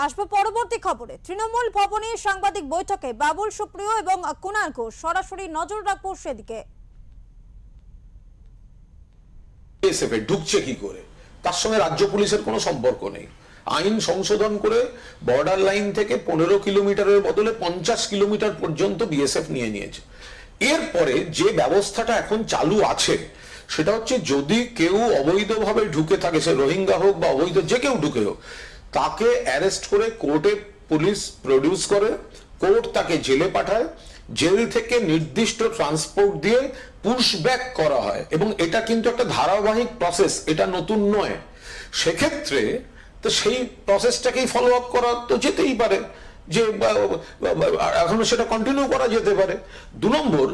আসবো পরবর্তী খবরে। তৃণমূল ভবনে সাংবাদিক বৈঠকে বাবুল সুপ্রিয় এবং কুণাল ঘোষ, সরাসরি নজর রাখবো সেদিকে। বিএসএফ ঢুকছে কি করে, তার সঙ্গে রাজ্য পুলিশের কোনো সম্পর্ক নেই। আইন সংশোধন করে বর্ডার লাইন থেকে 15 কিলোমিটারের বদলে 50 কিলোমিটার পর্যন্ত বিএসএফ নিয়ে নিয়েছে। এরপরে যে ব্যবস্থাটা এখন চালু আছে সেটা হচ্ছে, যদি কেউ অবৈধভাবে ঢুকে থাকে, সে রোহিঙ্গা হোক বা অবৈধ যে কেউ ঢুকে হোক, তাকে অ্যারেস্ট করে কোর্টে পুলিশ প্রডিউস করে, কোর্ট তাকে জেলে পাঠায়, জেল থেকে নির্দিষ্ট ট্রান্সপোর্ট দিয়ে পুশব্যাক করা হয়, এবং এটা কিন্তু একটা ধারাবাহিক প্রসেস, এটা নতুন নয়। সেক্ষেত্রে তো সেই প্রসেসটাকেই ফলো আপ করা তো যেতেই পারে, যে এখনো সেটা কন্টিনিউ করা যেতে পারে। 2 নম্বর,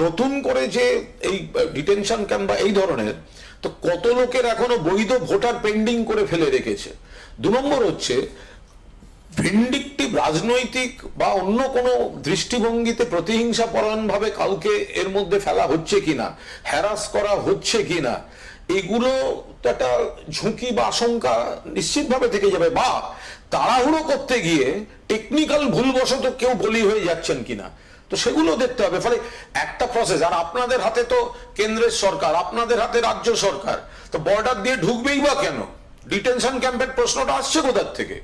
নতুন করে যে এই ডিটেনশন ক্যাম্প বা এই ধরনের, তো কত লোকের এখনো বৈধ ভোটার পেন্ডিং করে ফেলে রেখেছে। 2 নম্বর হচ্ছে, ভিন্ডিকটিভ রাজনৈতিক বা অন্য কোনো দৃষ্টিভঙ্গিতে প্রতিহিংসা পরায়ণভাবে কাউকে এর মধ্যে ফেলা হচ্ছে কিনা, হ্যারাস করা হচ্ছে কিনা, এগুলো তো একটা ঝুঁকি বা আশঙ্কা নিশ্চিতভাবে থেকে যাবে। বা তাড়াহুড়ো করতে গিয়ে টেকনিক্যাল ভুলবশত কেউ বলি হয়ে যাচ্ছেন কিনা, তো সেগুলো দেখতে হবে। ফলে একটা প্রসেস, আর আপনাদের হাতে তো কেন্দ্রের সরকার, আপনাদের হাতে রাজ্য সরকার, তো বর্ডার দিয়ে ঢুকবেই বা কেন? ডিটেনশন ক্যাম্পের প্রশ্নটা আসছে কোথার থেকে?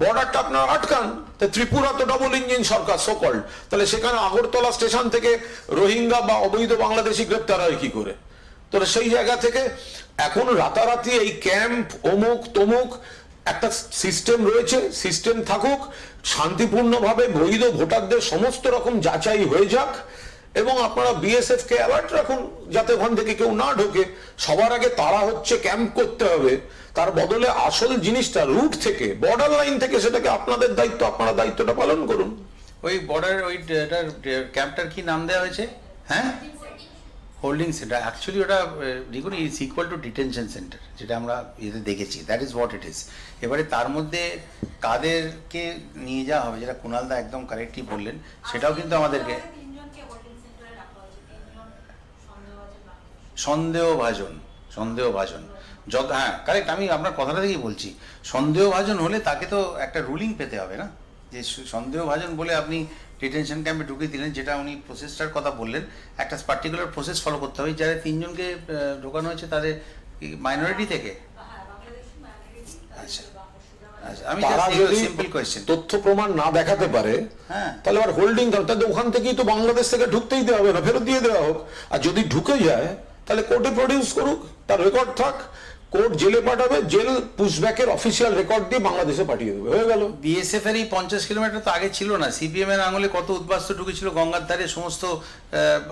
বর্ডারটা আপনারা আটকান। তা ত্রিপুরা তো ডবল ইঞ্জিন সরকার সোকল্ড, তাহলে সেখানে আগরতলা স্টেশন থেকে রোহিঙ্গা বা অবৈধ বাংলাদেশি গ্রেপ্তার হয় কি করে? তাহলে সেই জায়গা থেকে এখন রাতারাতি এই ক্যাম্প অমুক তমুক, একটা সিস্টেম রয়েছে, সিস্টেম থাকুক, শান্তিপূর্ণভাবে বৈধ ভোটারদের সমস্ত রকম যাচাই হয়ে যাক, এবং আপনারা বিএসএফ কে অ্যালার্ট রাখুন যাতে ওখান থেকে কেউ না ঢোকে। সবার আগে তারা হচ্ছে ক্যাম্প করতে হবে, তার বদলে আসল জিনিসটা রুট থেকে, বর্ডার লাইন থেকে, সেটাকে আপনাদের দায়িত্ব, আপনারা দায়িত্বটা পালন করুন। ওই বর্ডার ওই ক্যাম্পটার কি নাম দেওয়া হয়েছে? হ্যাঁ, হোল্ডিং সেন্টার। অ্যাকচুয়ালি ওটা দেখুন, is equal to detention centre, যেটা আমরা ইয়েতে দেখেছি, that is what it is. এবারে তার মধ্যে কাদেরকে নিয়ে যাওয়া হবে, যেটা কুণালদা একদম কারেক্টলি বললেন, সেটাও কিন্তু আমাদেরকে সন্দেহভাজন যত, হ্যাঁ কারেক্ট, আমি আপনার কথাটা থেকেই বলছি। সন্দেহভাজন হলে তাকে তো একটা রুলিং পেতে হবে না, যে সন্দেহভাজন বলে আপনি ডিটেনশন ক্যাম্পে ঢুকিয়ে দিলেন, যেটা উনি প্রসেসটার কথা বললেন, একটা পার্টিকুলার প্রসেস ফলো করতে হবে। যারা 3 জনকে ঢোকানো হয়েছে তাদের মাইনরিটি থেকে, আচ্ছা আচ্ছা, আমি সিম্পল কোয়েশ্চেন, তথ্য প্রমাণ না দেখাতে পারে, হ্যাঁ, তাহলে আর হোল্ডিং, তাহলে ওখান থেকেই তো বাংলাদেশ থেকে ঢুকতেই দেওয়া হবে না, ফেরত দিয়ে দেওয়া হোক। আর যদি ঢুকে যায় তাহলে কোর্টে প্রডিউস করুক, তার রেকর্ড থাক, কোর্ট জেলে পাঠাবে, জেল পুশব্যাকের অফিসিয়াল রেকর্ড দিয়ে বাংলাদেশে পাঠিয়ে দেবে, হয়ে গেল। বিএসএফ এর এই 50 কিলোমিটার তো আগে ছিল না। সিপিএম এর আঙুলে কত উদ্বাস্তু ঢুকেছিল গঙ্গার ধারে, সমস্ত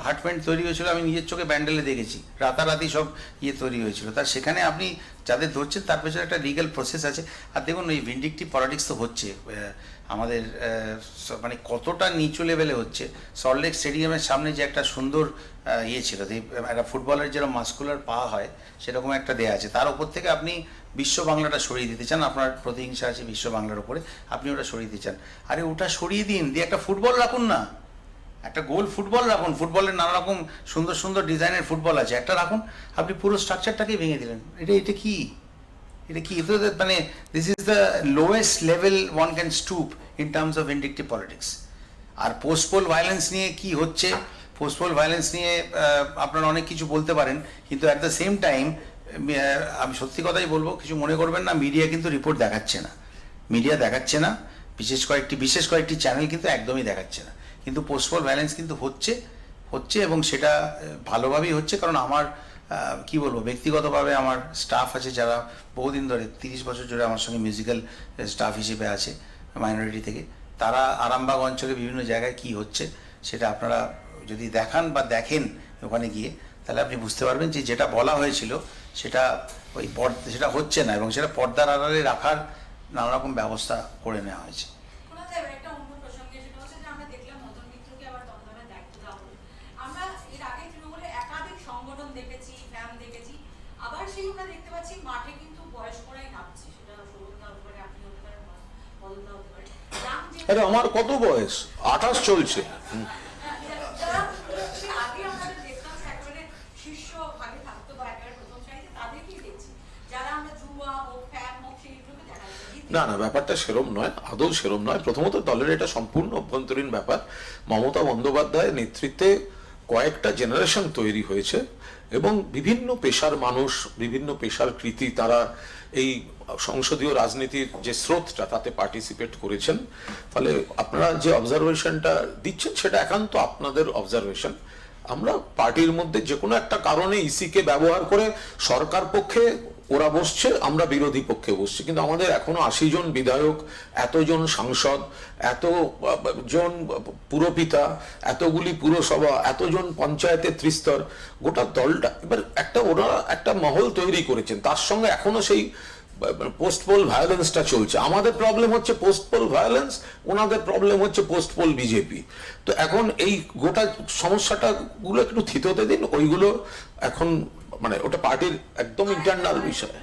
হাটমেন্ট তৈরি হয়েছিল, আমি নিজের চোখে ব্যান্ডেলে দেখেছি, রাতারাতি সব তৈরি হয়েছিল। তার সেখানে আপনি যাদের ধরছেন তার পেছনে একটা লিগ্যাল প্রসেস আছে। আর দেখুন, এই ভিন্ডিকটিভ পলিটিক্স তো হচ্ছে আমাদের, মানে কতটা নিচু লেভেলে হচ্ছে। সল্টলেক স্টেডিয়ামের সামনে যে একটা সুন্দর ছিল, একটা ফুটবলের যেরকম মাস্কুলার পা হয় সেরকম একটা দেয়া আছে, তার উপর থেকে আপনি বিশ্ব বাংলাটা সরিয়ে দিতে চান, আপনার প্রতিহিংসা আছে বিশ্ব বাংলার উপরে, আপনি ওটা সরিয়ে দিতে চান। আরে ওটা সরিয়ে দিন, দিয়ে একটা ফুটবল রাখুন না, একটা গোল ফুটবল রাখুন। ফুটবলের নানা রকম সুন্দর সুন্দর ডিজাইনের ফুটবল আছে, একটা রাখুন। আপনি পুরো স্ট্রাকচারটাকেই ভেঙে দিলেন। এটা কি, এটা কি? মানে this is the lowest level one can stoop in terms of vindictive politics. আর পোস্টপোল ভায়োলেন্স নিয়ে কি হচ্ছে, পোস্টপোল ভায়োলেন্স নিয়ে আপনারা অনেক কিছু বলতে পারেন, কিন্তু অ্যাট দ্য সেম টাইম আমি সত্যি কথাই বলবো, কিছু মনে করবেন না, মিডিয়া কিন্তু রিপোর্ট দেখাচ্ছে না, মিডিয়া দেখাচ্ছে না, বিশেষ কয়েকটি চ্যানেল কিন্তু একদমই দেখাচ্ছে না। কিন্তু পোস্টপোল ভায়োলেন্স কিন্তু হচ্ছে এবং সেটা ভালোভাবেই হচ্ছে। কারণ আমার কি বলবো, ব্যক্তিগতভাবে আমার স্টাফ আছে যারা বহুদিন ধরে, 30 বছর ধরে আমার সঙ্গে মিউজিক্যাল স্টাফ হিসেবে আছে মাইনরিটি থেকে, তারা আরামবাগ অঞ্চলে বিভিন্ন জায়গায় কি হচ্ছে সেটা আপনারা যদি দেখান বা দেখেন ওখানে গিয়ে, তাহলে আপনি বুঝতে পারবেন যে যেটা বলা হয়েছিল সেটা সেটা হচ্ছে না, এবং সেটা পর্দার আড়ালে রাখার নানা রকম ব্যবস্থা করে নেওয়া হয়েছে। আরে আমার কত বয়স, 28 চলছে। না না, ব্যাপারটা সেরম নয়, আদৌ সেরম নয়। প্রথমত দলের এটা সম্পূর্ণ অভ্যন্তরীণ ব্যাপার। মমতা বন্দ্যোপাধ্যায়ের নেতৃত্বে কয়েকটা জেনারেশন তৈরি হয়েছে এবং বিভিন্ন পেশার মানুষ, বিভিন্ন পেশার কৃতি তারা এই সংসদীয় রাজনীতির যে স্রোতটা তাতে পার্টিসিপেট করেছেন। ফলে আপনারা যে অবজারভেশনটা দিচ্ছেন সেটা একান্ত আপনাদের অবজারভেশন। আমরা পার্টির মধ্যে যে কোনো একটা কারণে ইসিকে ব্যবহার করে সরকার পক্ষে ওরা বসছে, আমরা বিরোধী পক্ষে বসছি, কিন্তু আমাদের এখনো 80 জন বিধায়ক, এতজন সাংসদ, এতজন পুরপিতা, এতগুলি পুরসভা, এতজন পঞ্চায়েতের ত্রিস্তর, গোটা দলটা এবার ওনারা একটা মহল তৈরি করেছেন। তার সঙ্গে এখনো সেই পোস্ট পোল ভায়োলেন্সটা চলছে। আমাদের প্রবলেম হচ্ছে পোস্ট পোল ভায়োলেন্স, ওনাদের প্রবলেম হচ্ছে পোস্ট পোল বিজেপি। তো এখন এই গোটা সমস্যাটা গুলো একটু থিতোতে দিন, ওইগুলো এখন মানে ওটা পার্টির একদম ইন্টারনাল বিষয়।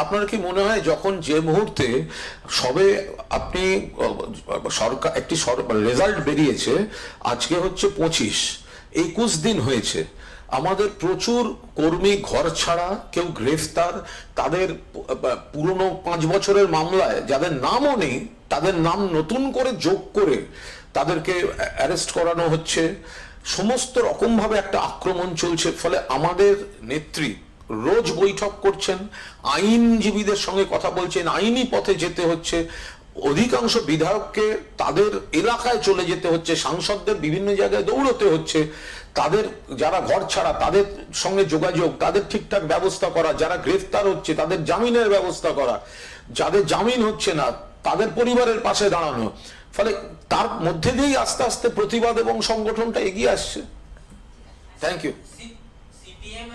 আপনার কি মনে হয় যখন যে মুহূর্তে সবে আপনি সরকার একটি রেজাল্ট বেরিয়েছে, আজকে হচ্ছে 25-21 দিন হয়েছে, আমাদের প্রচুর কর্মী ঘর ছাড়া, কেউ গ্রেফতার, তাদের পুরনো 5 বছরের মামলায় যাদের নামও নেই তাদের নাম নতুন করে যোগ করে তাদেরকে অ্যারেস্ট করানো হচ্ছে, সমস্ত রকম ভাবে একটা আক্রমণ চলছে। ফলে আমাদের নেত্রী রোজ বৈঠক করছেন, আইনজীবীদের সঙ্গে কথা বলছেন, আইনি পথে যেতে হচ্ছে, অধিকাংশ বিধায়ককে তাদের এলাকায় চলে যেতে হচ্ছে, সাংসদদের বিভিন্ন জায়গায় দৌড়তে হচ্ছে, তাদের যারা ঘর ছাড়া তাদের সঙ্গে যোগাযোগ, তাদের ঠিকঠাক ব্যবস্থা করা, যারা গ্রেফতার হচ্ছে তাদের জামিনের ব্যবস্থা করা, যাদের জামিন হচ্ছে না তাদের পরিবারের পাশে দাঁড়ানো। ফলে তার মধ্যে দিয়েই আস্তে আস্তে প্রতিবাদ এবং সংগঠনটা এগিয়ে আসছে। Thank you. সিপিএম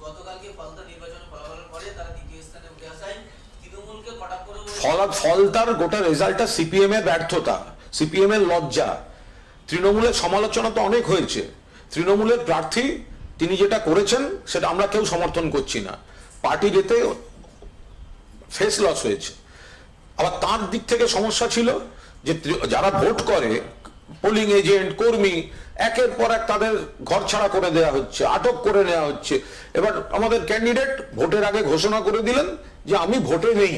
গতকালকে ফলতা নির্বাচন ফলাফলের পরে তারা দ্বিতীয় স্থানে উঠে আসায় তৃণমূলকে কটাক্ষ করে ফলতার গোটা রেজাল্টটা সিপিএম এর ব্যর্থতা, সিপিএম এর লজ্জা। তৃণমূলের সমালোচনা তো অনেক হয়েছে, তৃণমূলের প্রার্থী তিনি যেটা করেছেন সেটা আমরা কেউ সমর্থন করছি না। পার্টি যেতে ফেস লস হয়েছে। আবার তার দিক থেকে সমস্যা ছিল যে যারা ভোট করে, পোলিং এজেন্ট, কর্মী, একের পর এক তাদের ঘর ছাড়া করে দেওয়া হচ্ছে, আটক করে নেওয়া হচ্ছে। এবার আমাদের ক্যান্ডিডেট ভোটের আগে ঘোষণা করে দিলেন যে আমি ভোটে নেই,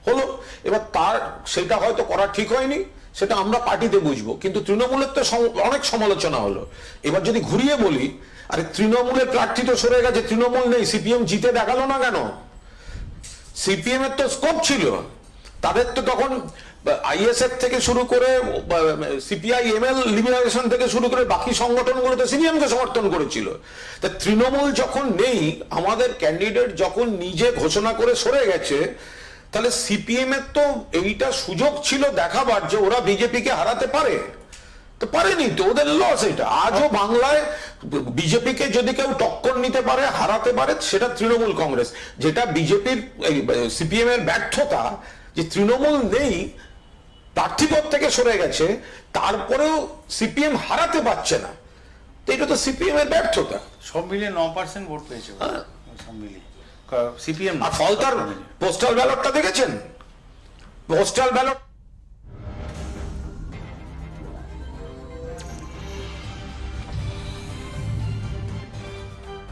হলো। এবার তার সেটা হয়তো করা ঠিক হয়নি, সেটা আমরা পার্টিতে বুঝবো, কিন্তু তৃণমূলের তো অনেক সমালোচনা হলো। এবার যদি ঘুরিয়ে বলি, আরে তৃণমূলের প্রার্থী তো সরে গেছে, তৃণমূল নেই, সিপিএম জিতে দেখালো না কেন? সিপিএম এর তো স্কোপ ছিল, তাদের তো তখন আইএসএফ থেকে শুরু করে সিপিআই এমএল লিবারেশন থেকে শুরু করে বাকি সংগঠনগুলো তো সিপিএমকে সমর্থন করেছিল। তা তৃণমূল যখন নেই, আমাদের ক্যান্ডিডেট যখন নিজে ঘোষণা করে সরে গেছে, তাহলে সিপিএম এর তো এইটা সুযোগ ছিল দেখাবার যে ওরা বিজেপিকে হারাতে পারে, তো পারেনি, তো ওদের লস। এটা আজও বাংলায় বিজেপিকে যদি কেউ টক্কর নিতে পারে, হারাতে পারে, সেটা তৃণমূল কংগ্রেস। যেটা বিজেপির সিপিএম এর ব্যর্থতা যে তৃণমূল নেই, প্রার্থীপদ থেকে সরে গেছে, তারপরেও সিপিএম হারাতে পারছে না, তো এটা তো সিপিএম এর ব্যর্থতা। সব মিলিয়ে 9% ভোট পেয়েছে সব মিলিয়ে সিপিএম। আর ফলতার পোস্টাল ব্যালটটা দেখেছেন? Postal ballot